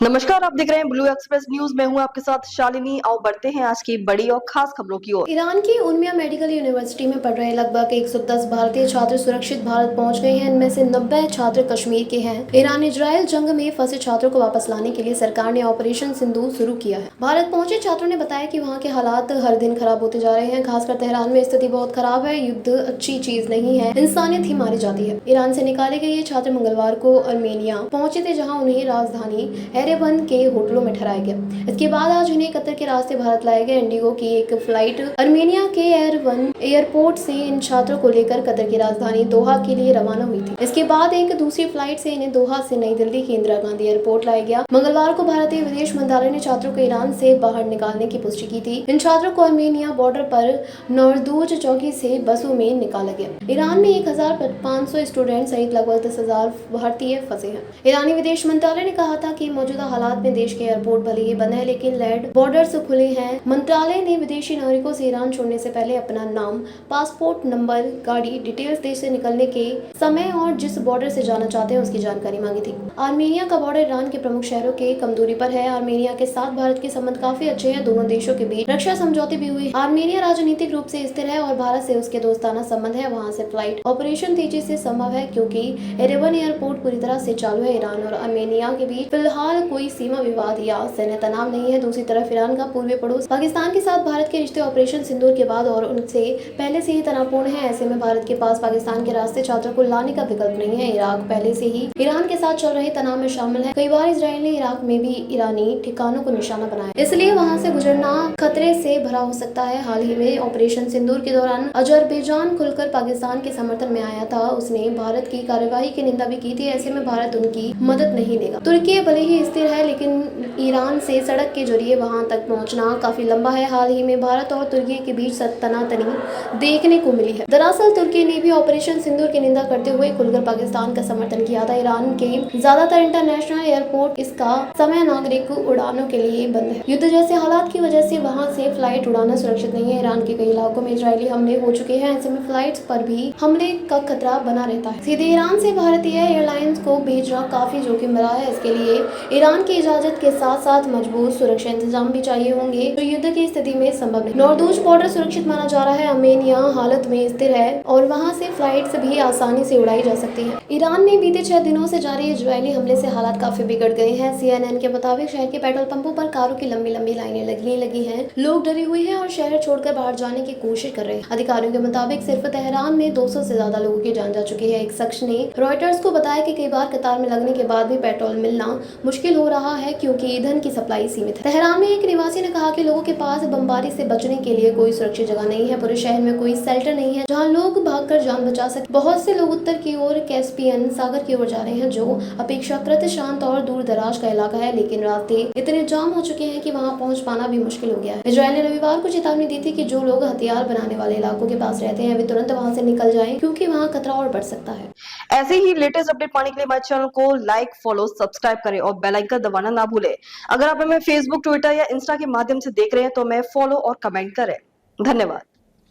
नमस्कार, आप देख रहे हैं ब्लू एक्सप्रेस न्यूज। मैं हूं आपके साथ शालिनी। आओ बढ़ते हैं आज की बड़ी और खास खबरों की ओर। ईरान की उलमिया मेडिकल यूनिवर्सिटी में पढ़ रहे लगभग 110 भारतीय छात्र सुरक्षित भारत पहुंच गए हैं। इनमें से 90 छात्र कश्मीर के हैं। ईरान इजराइल जंग में फंसे छात्रों को वापस लाने के लिए सरकार ने ऑपरेशन सिंदूर शुरू किया है। भारत पहुंचे छात्रों ने बताया कि वहां के हालात हर दिन खराब होते जा रहे हैं। खासकर तेहरान में स्थिति बहुत खराब है। युद्ध अच्छी चीज नहीं है, इंसानियत ही मारी जाती है। ईरान से निकाले गए ये छात्र मंगलवार को अर्मेनिया पहुंचे थे, जहाँ उन्हें राजधानी एरेवन के होटलों में ठहराया गया। इसके बाद आज उन्हें कतर के रास्ते भारत लाया गया। इंडिगो की एक फ्लाइट अर्मेनिया के एरेवन एयरपोर्ट से इन छात्रों को लेकर कतर की राजधानी दोहा के लिए रवाना हुई थी। इसके बाद एक दूसरी फ्लाइट से इन्हें दोहा से नई दिल्ली के इंदिरा गांधी एयरपोर्ट लाया गया। मंगलवार को भारतीय विदेश मंत्रालय ने छात्रों को ईरान से बाहर निकालने की पुष्टि की थी। इन छात्रों को अर्मेनिया बॉर्डर पर नौरदूज चौकी से बसों में निकाला गया। ईरान में 1500 स्टूडेंट सहित लगभग 10,000 भारतीय फंसे हैं। ईरानी विदेश मंत्रालय ने कहा था कि मौजूदा हालात में देश के एयरपोर्ट भले ही बंद है, लेकिन लैंड बॉर्डर्स खुले हैं। मंत्रालय ने विदेशी नागरिकों से ईरान छोड़ने से पहले अपना नाम, पासपोर्ट नंबर, गाड़ी डिटेल्स, देश से निकलने के समय और जिस बॉर्डर से जाना चाहते हैं उसकी जानकारी मांगी थी। आर्मेनिया का बॉर्डर ईरान के प्रमुख शहरों के कम दूरी पर है। आर्मेनिया के साथ भारत के संबंध काफी अच्छे हैं। दोनों देशों के बीच रक्षा समझौते भी हुए। आर्मेनिया राजनीतिक रूप से स्थिर है और भारत से उसके दोस्ताना संबंध है। वहाँ से फ्लाइट ऑपरेशन तेजी से संभव है क्योंकि एरेवन एयरपोर्ट पूरी तरह से चालू है। ईरान और आर्मेनिया के बीच फिलहाल कोई सीमा विवाद या सैन्य तनाव नहीं है। दूसरी तरफ ईरान का पूर्वी पड़ोस पाकिस्तान के साथ भारत के रिश्ते ऑपरेशन सिंदूर के बाद और उनसे पहले से ही तनावपूर्ण है। ऐसे में भारत के पास पाकिस्तान के रास्ते छात्रों को लाने का विकल्प नहीं है। इराक पहले से ही ईरान के साथ चल रहे तनाव में शामिल है। कई बार इजराइल ने इराक में भी ईरानी ठिकानों को निशाना बनाया, इसलिए वहां से गुजरना खतरे से भरा हो सकता है। हाल ही में ऑपरेशन सिंदूर के दौरान अजरबैजान खुलकर पाकिस्तान के समर्थन में आया था। उसने भारत की कार्यवाही की निंदा भी की थी। ऐसे में भारत उनकी मदद नहीं देगा। तुर्की भले ही स्थिर है, लेकिन ईरान से सड़क के जरिए वहां तक पहुंचना काफी लंबा है। हाल ही में भारत और तुर्की के बीच तनातनी देखने को मिली है। दरअसल तुर्की ने भी ऑपरेशन सिंदूर की निंदा करते हुए खुलकर पाकिस्तान का समर्थन किया था। ईरान के ज्यादातर इंटरनेशनल एयरपोर्ट इसका समय नागरिक उड़ानों के लिए बंद है। युद्ध जैसे हालात की वजह से वहां से फ्लाइट उड़ाना सुरक्षित नहीं है। ईरान के कई इलाकों में इजरायली हमले हो चुके हैं। ऐसे में फ्लाइट्स पर भी हमले का खतरा बना रहता है। सीधे ईरान से भारतीय एयरलाइंस को भेजना काफी जोखिम भरा है। इसके लिए ईरान की इजाजत के साथ साथ मजबूत सुरक्षा इंतजाम भी चाहिए होंगे, जो युद्ध की स्थिति में संभव नहीं। नौरदूज बॉर्डर सुरक्षित माना जा रहा है। अर्मेनिया हालत में स्थिर है और वहां से फ्लाइट्स भी आसानी से उड़ाई जा सकती है। ईरान में बीते 6 दिनों से जारी इजरायली हमले से हालात काफी बिगड़ गए हैं। CNN के मुताबिक शहर के पेट्रोल पंपों पर कारों की लंबी लंबी लाइनें लगने लगी हैं। लोग डरे हुए हैं और शहर छोड़कर बाहर जाने की कोशिश कर रहे हैं। अधिकारियों के मुताबिक सिर्फ तेहरान में 200 से ज्यादा लोगों की जान जा चुकी है। एक शख्स ने रॉयटर्स को बताया कि कई बार कतार में लगने के बाद भी पेट्रोल मिलना मुश्किल हो रहा है क्योंकि ईंधन की सप्लाई सीमित है। तेहरान में एक निवासी ने कहा कि लोगों के पास बमबारी से बचने के लिए कोई सुरक्षित जगह नहीं है। पूरे शहर में कोई शेल्टर नहीं है जहां लोग भागकर जान बचा सके। बहुत से लोग उत्तर की ओर कैस्पियन सागर की ओर जा रहे हैं, जो अपेक्षाकृत शांत और दूर दराज का इलाका है, लेकिन रास्ते इतने जाम हो चुके हैं कि वहां पहुंच पाना भी मुश्किल हो गया है। इजरायल ने रविवार को चेतावनी दी थी कि जो लोग हथियार बनाने वाले इलाकों के पास रहते हैं वे तुरंत वहां से निकल जाएं, क्योंकि वहां खतरा और बढ़ सकता है। ऐसे ही लेटेस्ट अपडेट पाने के लिए हमारे चैनल को लाइक, फॉलो, सब्सक्राइब करें और बेल आइकन दबाना ना भूलें। अगर आप हमें फेसबुक, ट्विटर या इंस्टा के माध्यम से देख रहे हैं तो हमें फॉलो और कमेंट करें। धन्यवाद।